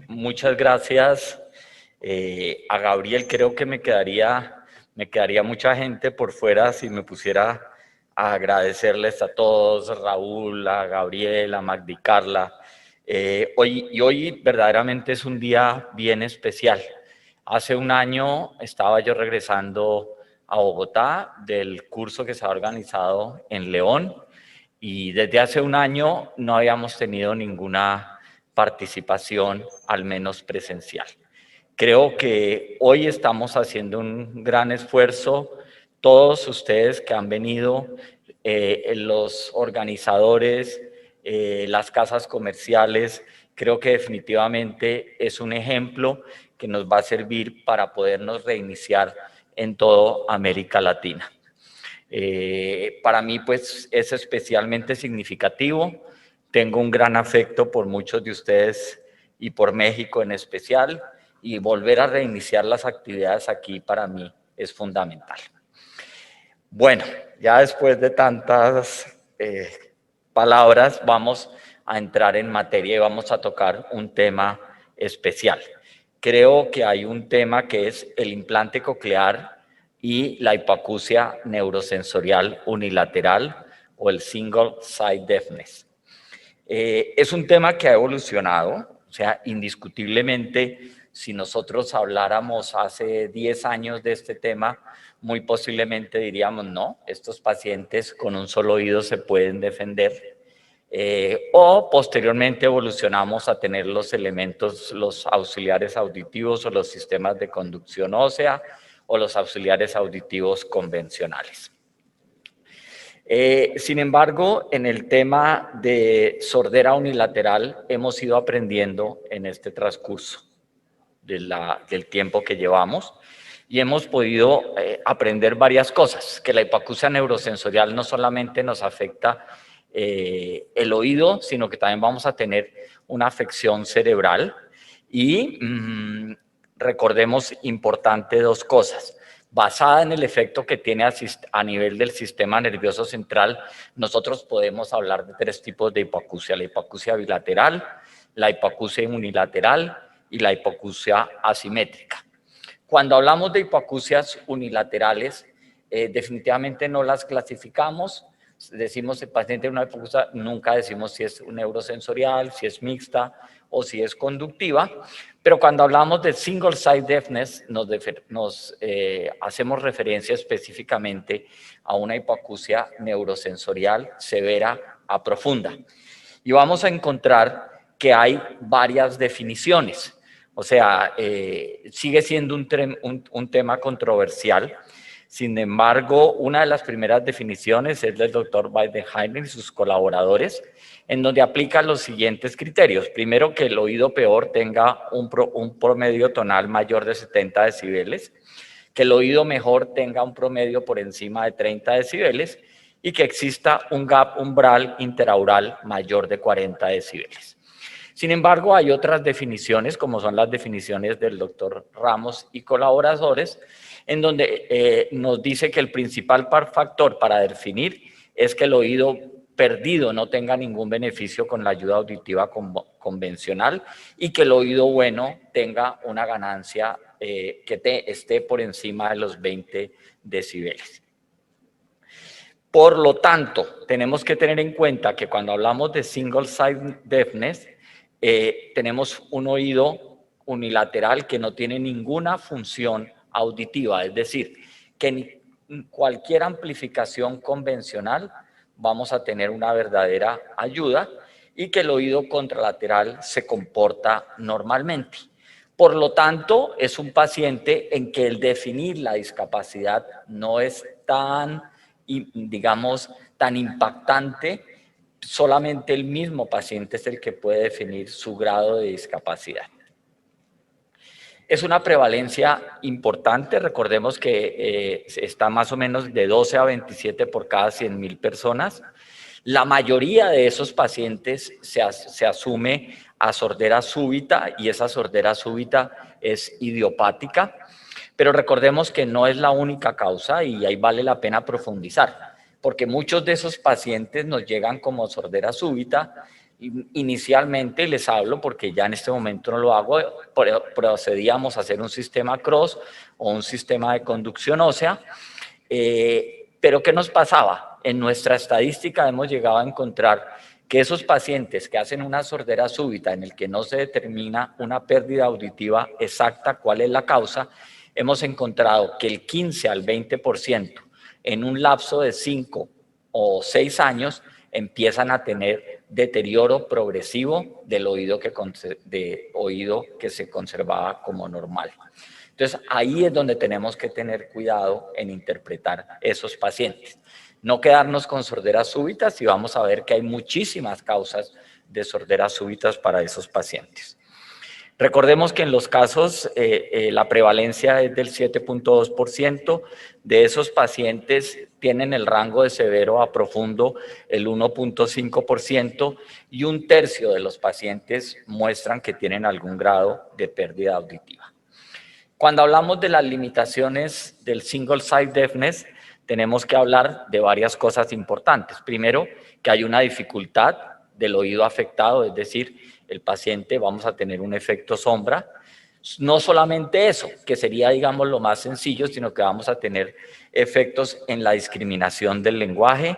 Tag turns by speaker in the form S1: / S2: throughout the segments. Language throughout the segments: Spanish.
S1: Muchas gracias a Gabriel. Creo que me quedaría mucha gente por fuera si me pusiera a agradecerles a todos, Raúl, a Gabriel, a Magdi, Carla. Hoy verdaderamente es un día bien especial. Hace un año estaba yo regresando a Bogotá del curso que se ha organizado en León y desde hace un año no habíamos tenido ninguna participación, al menos presencial. Creo que hoy estamos haciendo un gran esfuerzo, todos ustedes que han venido, los organizadores, las casas comerciales, creo que definitivamente es un ejemplo que nos va a servir para podernos reiniciar en toda América Latina. Para mí, pues, es especialmente significativo. Tengo un gran afecto por muchos de ustedes y por México en especial, y volver a reiniciar las actividades aquí para mí es fundamental. Bueno, ya después de tantas palabras, vamos a entrar en materia y vamos a tocar un tema especial. Creo que hay un tema que es el implante coclear y la hipoacusia neurosensorial unilateral o el single side deafness. Es un tema que ha evolucionado, o sea, indiscutiblemente, si nosotros habláramos hace 10 años de este tema, muy posiblemente diríamos, no, estos pacientes con un solo oído se pueden defender. O posteriormente evolucionamos a tener los elementos, los auxiliares auditivos o los sistemas de conducción ósea o los auxiliares auditivos convencionales. Sin embargo, en el tema de sordera unilateral hemos ido aprendiendo en este transcurso del tiempo que llevamos y hemos podido aprender varias cosas, que la hipoacusia neurosensorial no solamente nos afecta el oído, sino que también vamos a tener una afección cerebral y recordemos importante dos cosas. Basada en el efecto que tiene a nivel del sistema nervioso central, nosotros podemos hablar de tres tipos de hipoacusia: la hipoacusia bilateral, la hipoacusia unilateral y la hipoacusia asimétrica. Cuando hablamos de hipoacusias unilaterales, definitivamente no las clasificamos. Decimos el paciente tiene una hipoacusia, nunca decimos si es neurosensorial, si es mixta o si es conductiva. Pero cuando hablamos de single side deafness, nos hacemos referencia específicamente a una hipoacusia neurosensorial severa a profunda. Y vamos a encontrar que hay varias definiciones. O sea, sigue siendo un tema controversial. Sin embargo, una de las primeras definiciones es del doctor Weidenheimer y sus colaboradores, en donde aplica los siguientes criterios. Primero, que el oído peor tenga un promedio tonal mayor de 70 decibeles, que el oído mejor tenga un promedio por encima de 30 decibeles y que exista un gap umbral interaural mayor de 40 decibeles. Sin embargo, hay otras definiciones, como son las definiciones del doctor Ramos y colaboradores, en donde nos dice que el principal factor para definir es que el oído perdido no tenga ningún beneficio con la ayuda auditiva convencional y que el oído bueno tenga una ganancia que esté por encima de los 20 decibeles. Por lo tanto, tenemos que tener en cuenta que cuando hablamos de single side deafness, tenemos un oído unilateral que no tiene ninguna función auditiva, es decir, que en cualquier amplificación convencional vamos a tener una verdadera ayuda y que el oído contralateral se comporta normalmente. Por lo tanto, es un paciente en que el definir la discapacidad no es tan, digamos, tan impactante. Solamente el mismo paciente es el que puede definir su grado de discapacidad. Es una prevalencia importante, recordemos que está más o menos de 12 a 27 por cada 100.000 personas. La mayoría de esos pacientes se asume a sordera súbita y esa sordera súbita es idiopática, pero recordemos que no es la única causa y ahí vale la pena profundizar, porque muchos de esos pacientes nos llegan como sordera súbita, Inicialmente les hablo, porque ya en este momento no lo hago, procedíamos a hacer un sistema cross o un sistema de conducción ósea, pero ¿qué nos pasaba? En nuestra estadística hemos llegado a encontrar que esos pacientes que hacen una sordera súbita en el que no se determina una pérdida auditiva exacta, cuál es la causa, hemos encontrado que el 15 al 20% en un lapso de 5 o 6 años empiezan a tener deterioro progresivo del oído que se conservaba como normal. Entonces, ahí es donde tenemos que tener cuidado en interpretar esos pacientes. No quedarnos con sorderas súbitas, y vamos a ver que hay muchísimas causas de sorderas súbitas para esos pacientes. Recordemos que en los casos la prevalencia es del 7.2%, de esos pacientes tienen el rango de severo a profundo el 1.5% y un tercio de los pacientes muestran que tienen algún grado de pérdida auditiva. Cuando hablamos de las limitaciones del single site deafness, tenemos que hablar de varias cosas importantes. Primero, que hay una dificultad del oído afectado, es decir, el paciente vamos a tener un efecto sombra. No solamente eso, que sería, digamos, lo más sencillo, sino que vamos a tener efectos en la discriminación del lenguaje,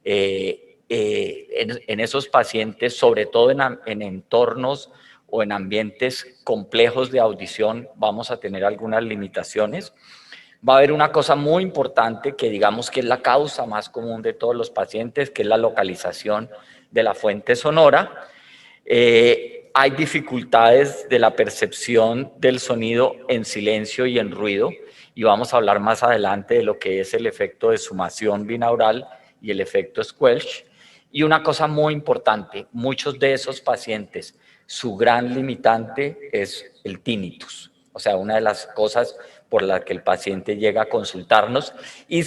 S1: en esos pacientes, sobre todo en entornos o en ambientes complejos de audición, vamos a tener algunas limitaciones. Va a haber una cosa muy importante que digamos que es la causa más común de todos los pacientes, que es la localización de la fuente sonora. Hay dificultades de la percepción del sonido en silencio y en ruido, y vamos a hablar más adelante de lo que es el efecto de sumación binaural y el efecto squelch. Y una cosa muy importante, muchos de esos pacientes, su gran limitante es el tinnitus. O sea, una de las cosas por las que el paciente llega a consultarnos, y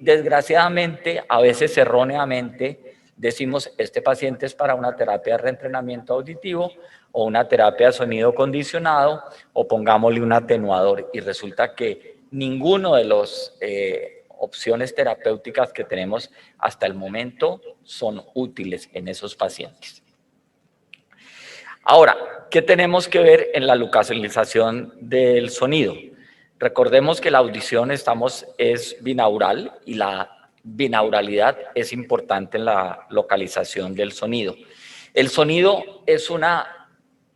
S1: desgraciadamente, a veces erróneamente, decimos, este paciente es para una terapia de reentrenamiento auditivo o una terapia de sonido condicionado o pongámosle un atenuador, y resulta que ninguno de las opciones terapéuticas que tenemos hasta el momento son útiles en esos pacientes. Ahora, ¿qué tenemos que ver en la localización del sonido? Recordemos que la audición es binaural, y la binauralidad es importante en la localización del sonido. El sonido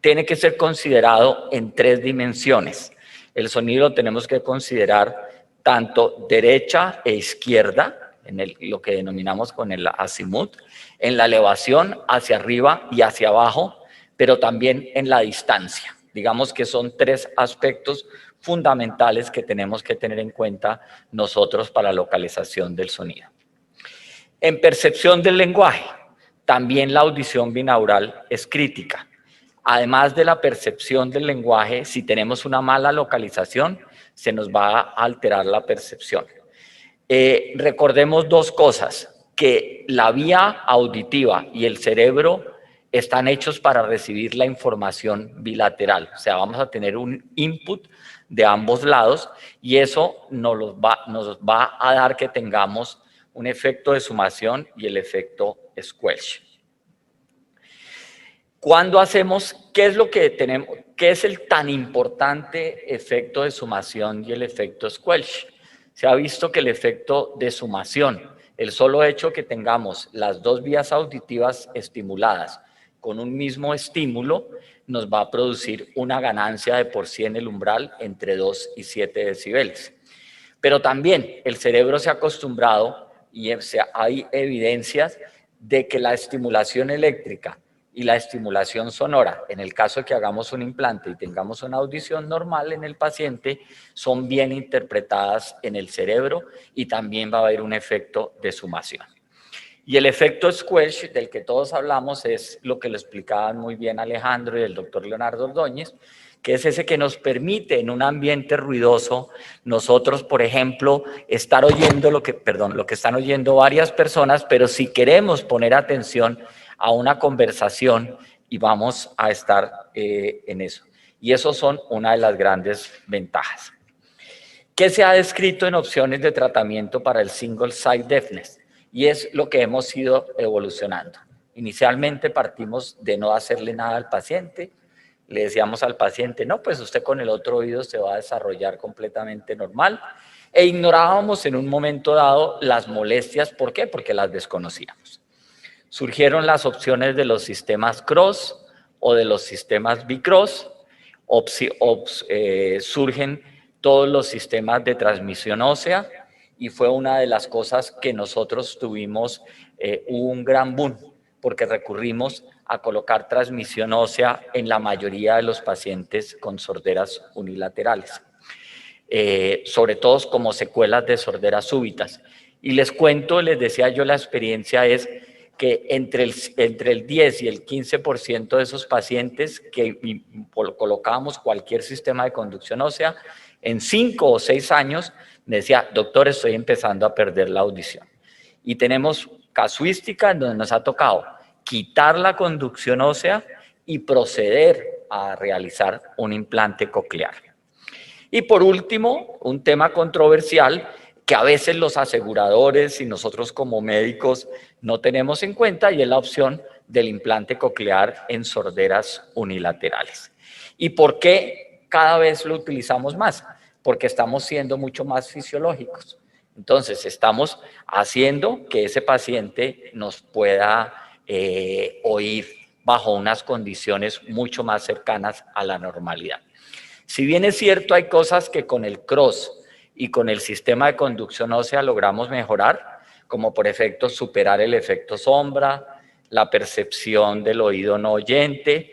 S1: tiene que ser considerado en 3 dimensiones. El sonido lo tenemos que considerar tanto derecha e izquierda, lo que denominamos con el azimut, en la elevación hacia arriba y hacia abajo, pero también en la distancia. Digamos que son 3 aspectos fundamentales que tenemos que tener en cuenta nosotros para la localización del sonido. En percepción del lenguaje, también la audición binaural es crítica. Además de la percepción del lenguaje, si tenemos una mala localización, se nos va a alterar la percepción. Recordemos 2 cosas, que la vía auditiva y el cerebro están hechos para recibir la información bilateral. O sea, vamos a tener un input de ambos lados, y eso nos va a dar que tengamos un efecto de sumación y el efecto squelch. Cuando hacemos, ¿qué es lo que tenemos? ¿Qué es el tan importante efecto de sumación y el efecto squelch? Se ha visto que el efecto de sumación, el solo hecho que tengamos las 2 vías auditivas estimuladas con un mismo estímulo, nos va a producir una ganancia de por sí en el umbral entre 2 y 7 decibeles. Pero también el cerebro se ha acostumbrado, y hay evidencias de que la estimulación eléctrica y la estimulación sonora, en el caso de que hagamos un implante y tengamos una audición normal en el paciente, son bien interpretadas en el cerebro, y también va a haber un efecto de sumación. Y el efecto squelch, del que todos hablamos, es lo que lo explicaban muy bien Alejandro y el doctor Leonardo Ordóñez, que es ese que nos permite en un ambiente ruidoso, nosotros, por ejemplo, estar oyendo lo que están oyendo varias personas, pero si queremos poner atención a una conversación, y vamos a estar en eso. Y esos son una de las grandes ventajas. ¿Qué se ha descrito en opciones de tratamiento para el single site deafness? Y es lo que hemos ido evolucionando. Inicialmente partimos de no hacerle nada al paciente, le decíamos al paciente, no, pues usted con el otro oído se va a desarrollar completamente normal, e ignorábamos en un momento dado las molestias. ¿Por qué? Porque las desconocíamos. Surgieron las opciones de los sistemas Cross o de los sistemas Bicross, surgen todos los sistemas de transmisión ósea, y fue una de las cosas que nosotros tuvimos, hubo un gran boom, porque recurrimos a colocar transmisión ósea en la mayoría de los pacientes con sorderas unilaterales, sobre todo como secuelas de sorderas súbitas. Y les cuento, les decía yo, la experiencia es que entre el 10 y el 15% de esos pacientes que colocábamos cualquier sistema de conducción ósea, en 5 o 6 años me decía, doctor, estoy empezando a perder la audición. Y tenemos casuística en donde nos ha tocado quitar la conducción ósea y proceder a realizar un implante coclear. Y por último, un tema controversial que a veces los aseguradores y nosotros como médicos no tenemos en cuenta, y es la opción del implante coclear en sorderas unilaterales. ¿Y por qué cada vez lo utilizamos más? Porque estamos siendo mucho más fisiológicos. Entonces, estamos haciendo que ese paciente nos pueda oír bajo unas condiciones mucho más cercanas a la normalidad. Si bien es cierto, hay cosas que con el Cross y con el sistema de conducción ósea logramos mejorar, como por ejemplo superar el efecto sombra, la percepción del oído no oyente,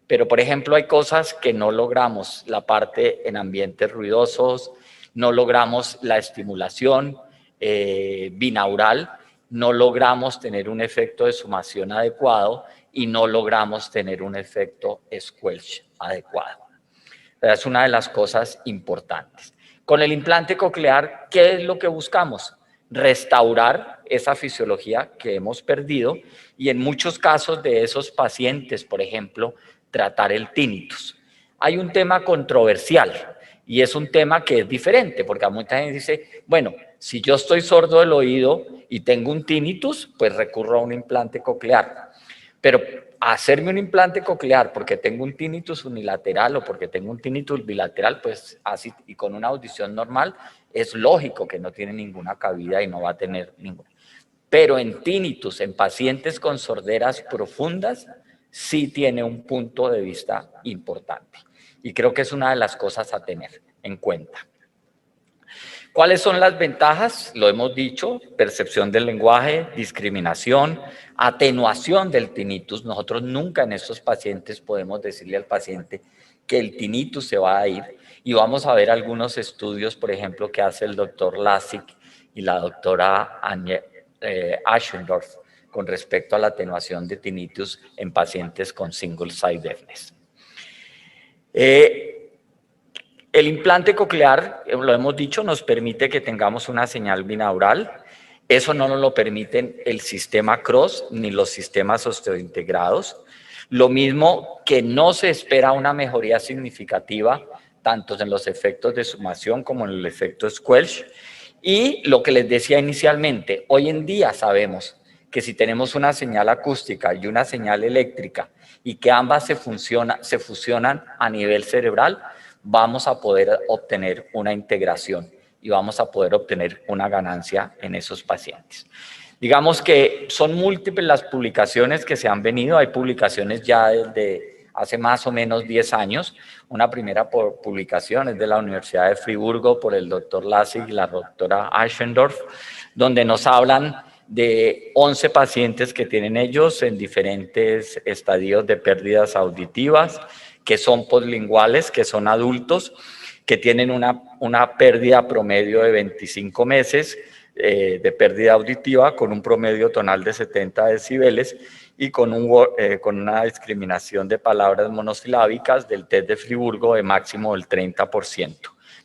S1: pero por ejemplo hay cosas que no logramos, la parte en ambientes ruidosos, no logramos la estimulación binaural, no logramos tener un efecto de sumación adecuado y no logramos tener un efecto squelch adecuado. Es una de las cosas importantes. Con el implante coclear, ¿qué es lo que buscamos? Restaurar esa fisiología que hemos perdido, y en muchos casos de esos pacientes, por ejemplo, tratar el tinnitus. Hay un tema controversial y es un tema que es diferente, porque a mucha gente dice, bueno, si yo estoy sordo del oído y tengo un tinnitus, pues recurro a un implante coclear. Pero hacerme un implante coclear porque tengo un tinnitus unilateral o porque tengo un tinnitus bilateral, pues así, y con una audición normal, es lógico que no tiene ninguna cabida y no va a tener ninguna. Pero en tinnitus, en pacientes con sorderas profundas, sí tiene un punto de vista importante. Y creo que es una de las cosas a tener en cuenta. ¿Cuáles son las ventajas? Lo hemos dicho: percepción del lenguaje, discriminación, atenuación del tinnitus. Nosotros nunca en estos pacientes podemos decirle al paciente que el tinnitus se va a ir, y vamos a ver algunos estudios, por ejemplo, que hace el doctor Lassig y la doctora Aschendorf con respecto a la atenuación de tinnitus en pacientes con single side deafness. El implante coclear, lo hemos dicho, nos permite que tengamos una señal binaural. Eso no nos lo permiten el sistema Cross ni los sistemas osteointegrados. Lo mismo que no se espera una mejoría significativa tanto en los efectos de sumación como en el efecto squelch. Y lo que les decía inicialmente, hoy en día sabemos que si tenemos una señal acústica y una señal eléctrica y que ambas se fusionan a nivel cerebral, vamos a poder obtener una integración y vamos a poder obtener una ganancia en esos pacientes. Digamos que son múltiples las publicaciones que se han venido, hay publicaciones ya desde hace más o menos 10 años. Una primera publicación es de la Universidad de Friburgo por el doctor Lassig y la doctora Aschendorf, donde nos hablan de 11 pacientes que tienen ellos en diferentes estadios de pérdidas auditivas, que son poslinguales, que son adultos, que tienen una pérdida promedio de 25 meses de pérdida auditiva, con un promedio tonal de 70 decibeles y con una discriminación de palabras monosilábicas del test de Friburgo de máximo del 30%,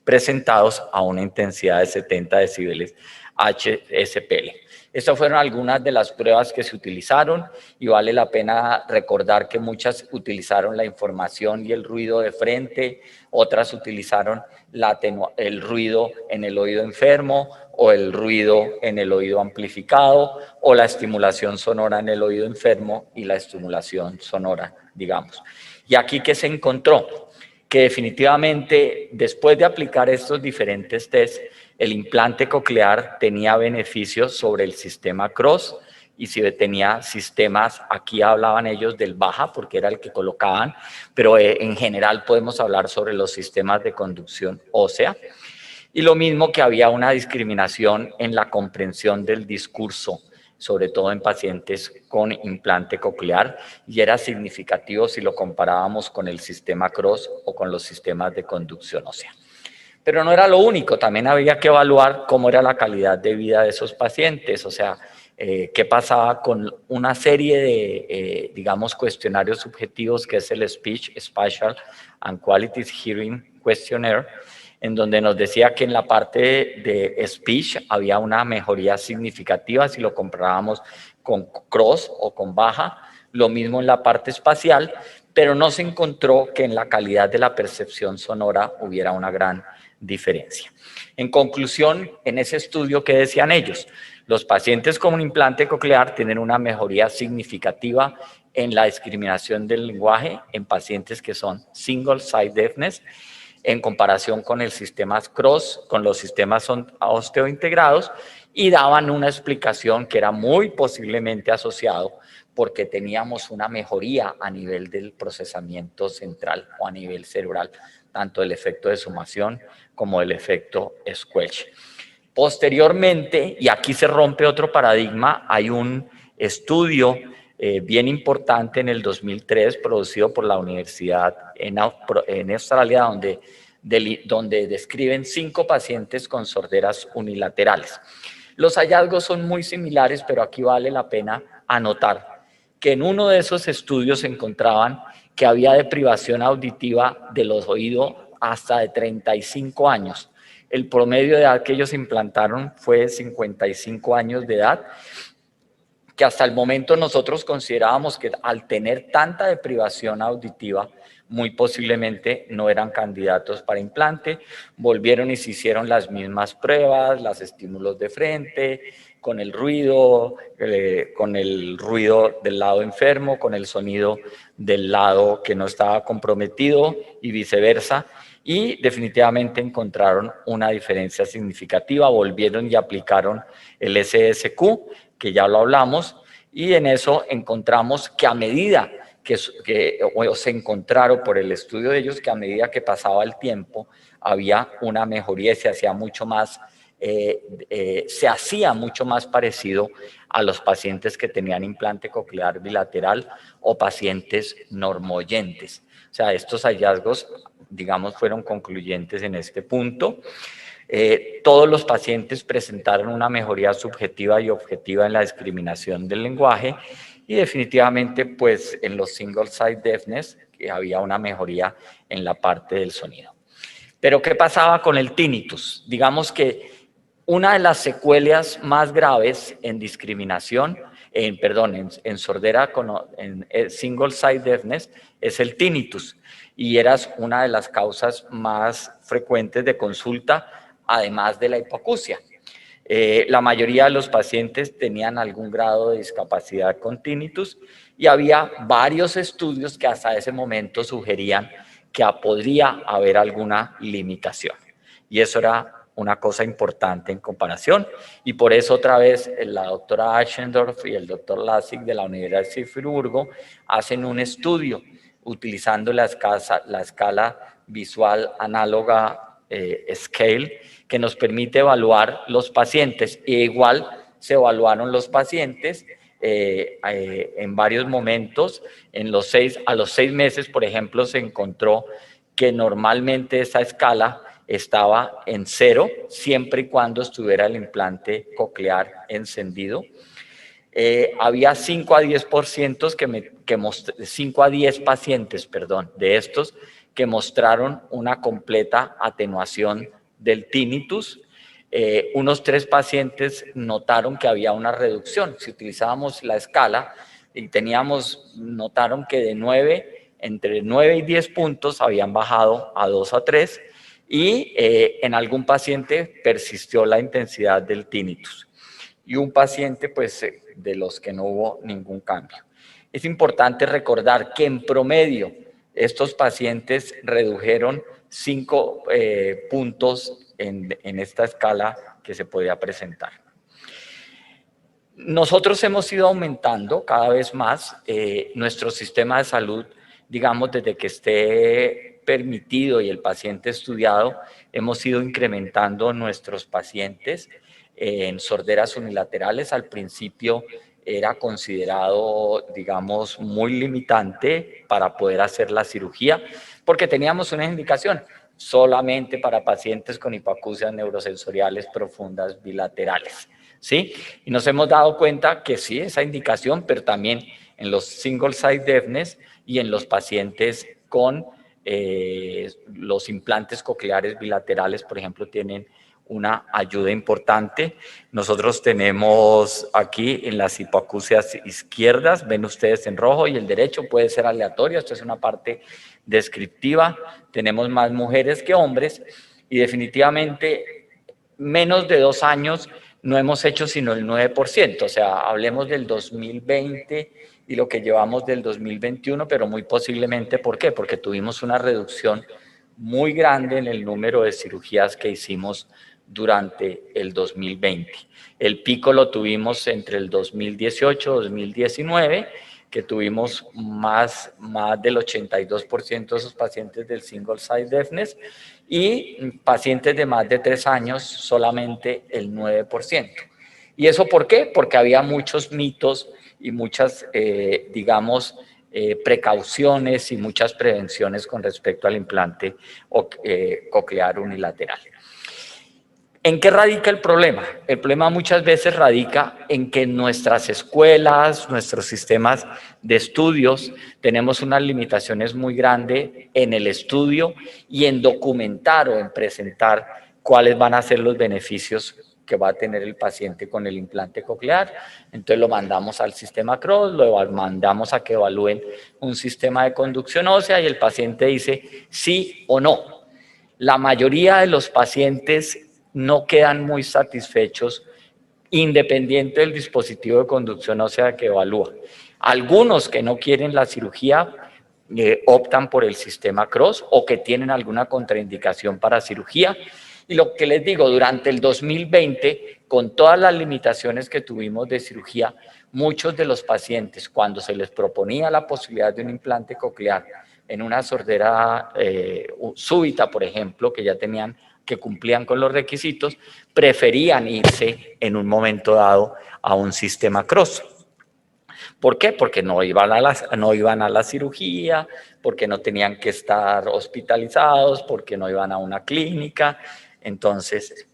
S1: presentados a una intensidad de 70 decibeles HSPL. Estas fueron algunas de las pruebas que se utilizaron y vale la pena recordar que muchas utilizaron la información y el ruido de frente, otras utilizaron el ruido en el oído enfermo o el ruido en el oído amplificado o la estimulación sonora en el oído enfermo y la estimulación sonora, digamos. ¿Y aquí qué se encontró? Que definitivamente después de aplicar estos diferentes tests, el implante coclear tenía beneficios sobre el sistema Cross y si tenía sistemas, aquí hablaban ellos del baja porque era el que colocaban, pero en general podemos hablar sobre los sistemas de conducción ósea. Y lo mismo que había una discriminación en la comprensión del discurso, sobre todo en pacientes con implante coclear, y era significativo si lo comparábamos con el sistema Cross o con los sistemas de conducción ósea. Pero no era lo único, también había que evaluar cómo era la calidad de vida de esos pacientes, o sea, qué pasaba con una serie de, digamos, cuestionarios subjetivos que es el Speech, Spatial and Quality Hearing Questionnaire, en donde nos decía que en la parte de speech había una mejoría significativa si lo comparábamos con Cross o con baja, lo mismo en la parte espacial, pero no se encontró que en la calidad de la percepción sonora hubiera una gran diferencia. En conclusión, en ese estudio, ¿qué decían ellos? Los pacientes con un implante coclear tienen una mejoría significativa en la discriminación del lenguaje en pacientes que son single side deafness en comparación con el sistema Cross, con los sistemas osteointegrados, y daban una explicación que era muy posiblemente asociado porque teníamos una mejoría a nivel del procesamiento central o a nivel cerebral, tanto el efecto de sumación como el efecto Squelch. Posteriormente, y aquí se rompe otro paradigma, hay un estudio bien importante en el 2003 producido por la Universidad en Australia donde describen 5 pacientes con sorderas unilaterales. Los hallazgos son muy similares, pero aquí vale la pena anotar que en uno de esos estudios se encontraban que había deprivación auditiva de los oídos hasta de 35 años. El promedio de edad que ellos implantaron fue 55 años de edad, que hasta el momento nosotros considerábamos que al tener tanta deprivación auditiva, muy posiblemente no eran candidatos para implante. Volvieron y se hicieron las mismas pruebas, los estímulos de frente, con el ruido del lado enfermo, con el sonido del lado que no estaba comprometido y viceversa. Y definitivamente encontraron una diferencia significativa, volvieron y aplicaron el SSQ, que ya lo hablamos, y en eso encontramos que a medida que se encontraron por el estudio de ellos que a medida que pasaba el tiempo había una mejoría y se hacía mucho más parecido a los pacientes que tenían implante coclear bilateral o pacientes normoyentes. O sea, estos hallazgos, digamos, fueron concluyentes en este punto. Todos los pacientes presentaron una mejoría subjetiva y objetiva en la discriminación del lenguaje y definitivamente pues en los single side deafness había una mejoría en la parte del sonido. Pero ¿qué pasaba con el tinnitus? Digamos que una de las secuelas más graves en discriminación, en sordera, en single side deafness, es el tinnitus y era una de las causas más frecuentes de consulta, además de la hipoacusia. La mayoría de los pacientes tenían algún grado de discapacidad con tinnitus y había varios estudios que hasta ese momento sugerían que podría haber alguna limitación. Y eso era una cosa importante en comparación. Y por eso otra vez la doctora Aschendorf y el doctor Lassig de la Universidad de Friburgo hacen un estudio utilizando la escala visual análoga Scale, que nos permite evaluar los pacientes. E igual se evaluaron los pacientes en varios momentos. A los 6 meses, por ejemplo, se encontró que normalmente esa escala estaba en 0, siempre y cuando estuviera el implante coclear encendido. Había 5 a 10 pacientes, de estos que mostraron una completa atenuación del tinnitus. unos 3 pacientes notaron que había una reducción. Si utilizábamos la escala y notaron que de 9, entre 9 y 10 puntos habían bajado a 2 a 3 y en algún paciente persistió la intensidad del tinnitus. Y un paciente, pues, de los que no hubo ningún cambio. Es importante recordar que en promedio estos pacientes redujeron 5 puntos en esta escala que se podía presentar. Nosotros hemos ido aumentando cada vez más nuestro sistema de salud, digamos, desde que esté permitido y el paciente estudiado, hemos ido incrementando nuestros pacientes en sorderas unilaterales. Al principio era considerado, digamos, muy limitante para poder hacer la cirugía, porque teníamos una indicación solamente para pacientes con hipoacusias neurosensoriales profundas bilaterales, ¿sí? Y nos hemos dado cuenta que sí, esa indicación, pero también en los single site deafness y en los pacientes con los implantes cocleares bilaterales, por ejemplo, tienen una ayuda importante. Nosotros tenemos aquí en las hipoacusias izquierdas, ven ustedes en rojo, y el derecho puede ser aleatorio, esto es una parte descriptiva. Tenemos más mujeres que hombres y definitivamente menos de 2 años no hemos hecho sino el 9%, o sea, hablemos del 2020 y lo que llevamos del 2021, pero muy posiblemente, ¿por qué? Porque tuvimos una reducción muy grande en el número de cirugías que hicimos durante el 2020. El pico lo tuvimos entre el 2018 y 2019, que tuvimos más del 82% de esos pacientes del single site deafness, y pacientes de más de 3 años solamente el 9%. ¿Y eso por qué? Porque había muchos mitos y muchas, digamos, precauciones y muchas prevenciones con respecto al implante coclear unilateral. ¿En qué radica el problema? El problema muchas veces radica en que en nuestras escuelas, nuestros sistemas de estudios, tenemos unas limitaciones muy grandes en el estudio y en documentar o en presentar cuáles van a ser los beneficios que va a tener el paciente con el implante coclear. Entonces lo mandamos al sistema CROSS, lo mandamos a que evalúen un sistema de conducción ósea y el paciente dice sí o no. La mayoría de los pacientes no quedan muy satisfechos independiente del dispositivo de conducción ósea que evalúa. Algunos que no quieren la cirugía optan por el sistema CROSS o que tienen alguna contraindicación para cirugía. Y lo que les digo, durante el 2020, con todas las limitaciones que tuvimos de cirugía, muchos de los pacientes, cuando se les proponía la posibilidad de un implante coclear en una sordera súbita, por ejemplo, que cumplían con los requisitos, preferían irse en un momento dado a un sistema CROSS. ¿Por qué? Porque no iban a la cirugía, porque no tenían que estar hospitalizados, porque no iban a una clínica. Entonces,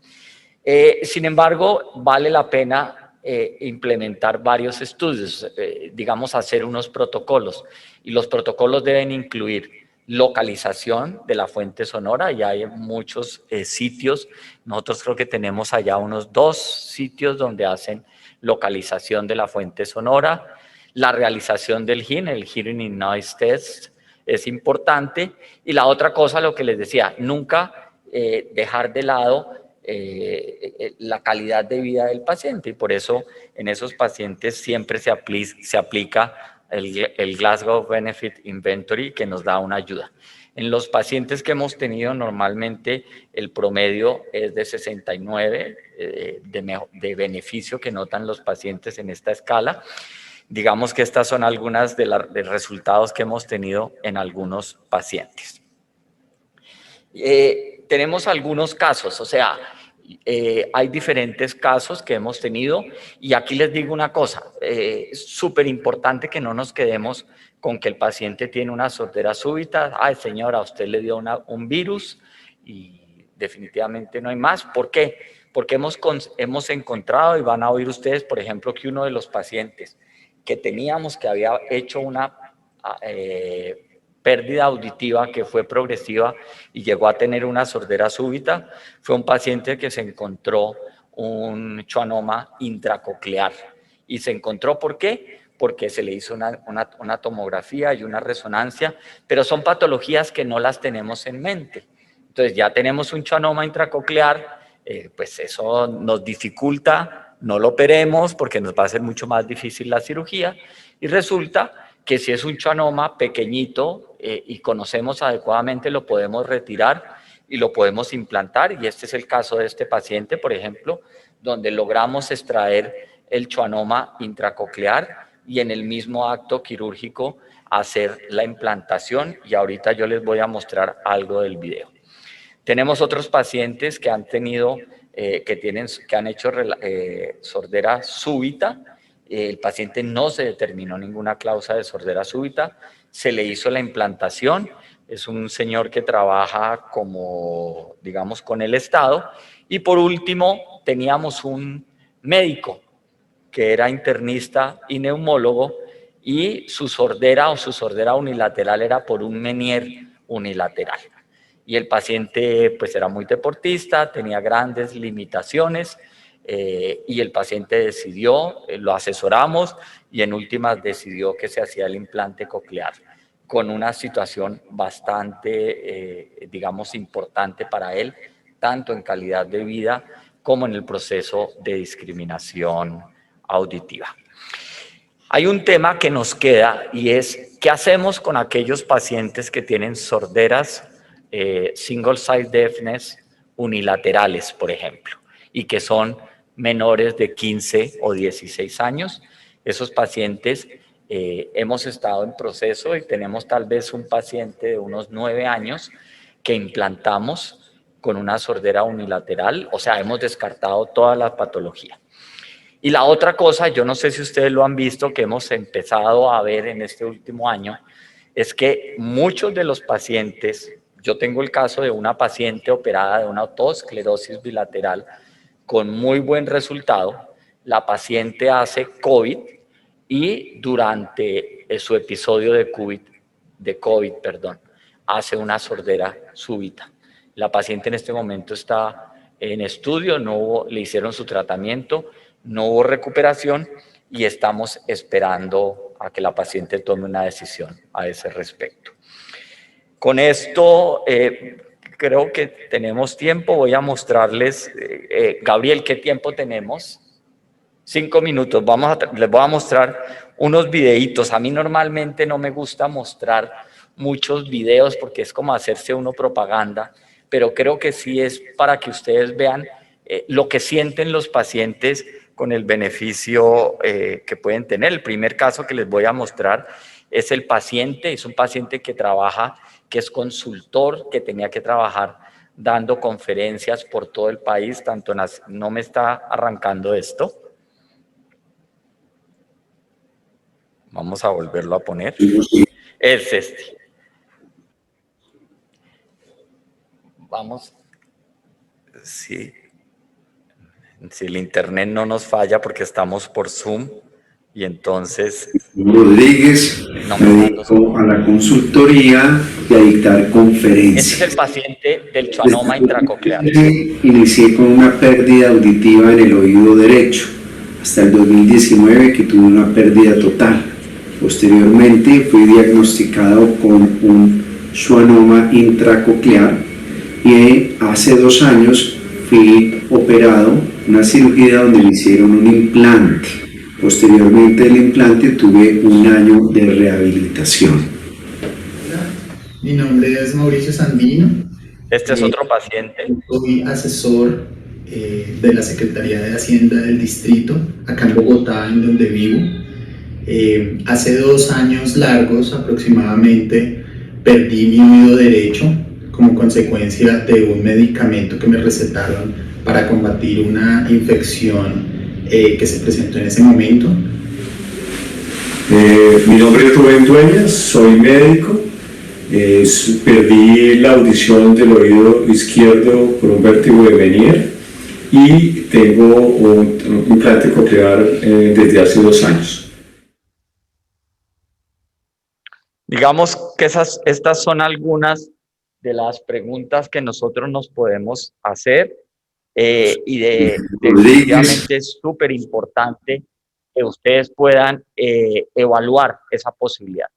S1: sin embargo, vale la pena implementar varios estudios, digamos, hacer unos protocolos. Y los protocolos deben incluir localización de la fuente sonora. Ya hay muchos sitios. Nosotros creo que tenemos allá unos 2 sitios donde hacen localización de la fuente sonora. La realización del HIN, el Hearing in Noise Test, es importante. Y la otra cosa, lo que les decía, nunca dejar de lado la calidad de vida del paciente, y por eso en esos pacientes siempre se aplica el Glasgow Benefit Inventory, que nos da una ayuda. En los pacientes que hemos tenido, normalmente el promedio es de 69 de beneficio que notan los pacientes en esta escala. Digamos que estas son algunas de los resultados que hemos tenido en algunos pacientes. Tenemos algunos casos, o sea, hay diferentes casos que hemos tenido, y aquí les digo una cosa, es súper importante que no nos quedemos con que el paciente tiene una sordera súbita. Ay, señora, a usted le dio un virus y definitivamente no hay más. ¿Por qué? Porque hemos encontrado, y van a oír ustedes, por ejemplo, que uno de los pacientes que teníamos que había hecho una pérdida auditiva que fue progresiva y llegó a tener una sordera súbita, fue un paciente que se encontró un schwannoma intracoclear. ¿Y se encontró por qué? Porque se le hizo una tomografía y una resonancia, pero son patologías que no las tenemos en mente. Entonces ya tenemos un schwannoma intracoclear, pues eso nos dificulta, no lo operemos porque nos va a ser mucho más difícil la cirugía, y resulta que si es un schwannoma pequeñito y conocemos adecuadamente, lo podemos retirar y lo podemos implantar, y este es el caso de este paciente, por ejemplo, donde logramos extraer el schwannoma intracoclear y en el mismo acto quirúrgico hacer la implantación, y ahorita yo les voy a mostrar algo del video. Tenemos otros pacientes que han tenido, que han hecho sordera súbita. El paciente no se determinó ninguna causa de sordera súbita, se le hizo la implantación. Es un señor que trabaja como, digamos, con el Estado. Y por último, teníamos un médico que era internista y neumólogo, y su sordera unilateral era por un Menier unilateral. Y el paciente pues era muy deportista, tenía grandes limitaciones, y el paciente decidió, lo asesoramos y en últimas decidió que se hacía el implante coclear, con una situación bastante, digamos, importante para él, tanto en calidad de vida como en el proceso de discriminación auditiva. Hay un tema que nos queda y es, ¿qué hacemos con aquellos pacientes que tienen sorderas single side deafness unilaterales, por ejemplo, y que son menores de 15 o 16 años? Esos pacientes hemos estado en proceso y tenemos tal vez un paciente de unos 9 años que implantamos con una sordera unilateral, o sea, hemos descartado toda la patología. Y la otra cosa, yo no sé si ustedes lo han visto, que hemos empezado a ver en este último año, es que muchos de los pacientes, yo tengo el caso de una paciente operada de una autoesclerosis bilateral con muy buen resultado. La paciente hace COVID y durante su episodio de COVID, hace una sordera súbita. La paciente en este momento está en estudio, le hicieron su tratamiento, no hubo recuperación y estamos esperando a que la paciente tome una decisión a ese respecto. Con esto creo que tenemos tiempo. Voy a mostrarles, Gabriel, ¿qué tiempo tenemos? 5 minutos. Les voy a mostrar unos videitos. A mí normalmente no me gusta mostrar muchos videos porque es como hacerse uno propaganda, pero creo que sí es para que ustedes vean lo que sienten los pacientes con el beneficio que pueden tener. El primer caso que les voy a mostrar es el paciente, es un paciente que trabaja, que es consultor, que tenía que trabajar dando conferencias por todo el país, no me está arrancando esto. Vamos a volverlo a poner. Es este. Vamos. Sí. Si el internet no nos falla porque estamos por Zoom y entonces...
S2: Rodríguez, me dedico a la consultoría y a dictar conferencias.
S1: Este es el paciente del schwannoma intracoclear.
S2: Inicié con una pérdida auditiva en el oído derecho, hasta el 2019 que tuve una pérdida total. Posteriormente fui diagnosticado con un schwannoma intracoclear y hace 2 años fui operado, una cirugía donde me hicieron un implante. Posteriormente del implante tuve 1 año de rehabilitación.
S3: Mi nombre es Mauricio Sandino.
S1: Este es otro paciente.
S3: Soy asesor de la Secretaría de Hacienda del Distrito, acá en Bogotá, en donde vivo. Hace 2 años largos aproximadamente perdí mi oído derecho como consecuencia de un medicamento que me recetaron para combatir una infección que se presentó en ese momento.
S4: Mi nombre es Rubén Dueñas, soy médico. Perdí la audición del oído izquierdo por un vértigo de Menier y tengo un implante coclear desde hace 2 años.
S1: Digamos que estas son algunas de las preguntas que nosotros nos podemos hacer definitivamente es súper importante que ustedes puedan evaluar esa posibilidad.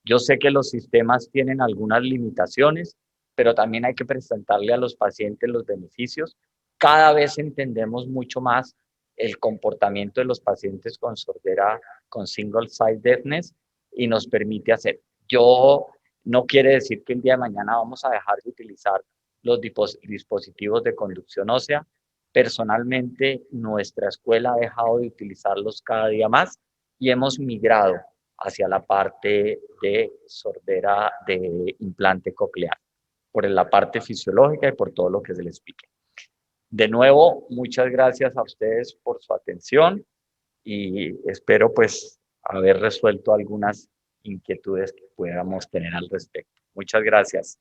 S1: Yo sé que los sistemas tienen algunas limitaciones, pero también hay que presentarle a los pacientes los beneficios. Cada vez entendemos mucho más el comportamiento de los pacientes con sordera, con single site deafness, y nos permite hacer. Yo no quiere decir que el día de mañana vamos a dejar de utilizar los dispositivos de conducción ósea. Personalmente, nuestra escuela ha dejado de utilizarlos cada día más y hemos migrado hacia la parte de sordera de implante coclear, por la parte fisiológica y por todo lo que se les explique. De nuevo, muchas gracias a ustedes por su atención y espero pues haber resuelto algunas inquietudes que pudiéramos tener al respecto. Muchas gracias.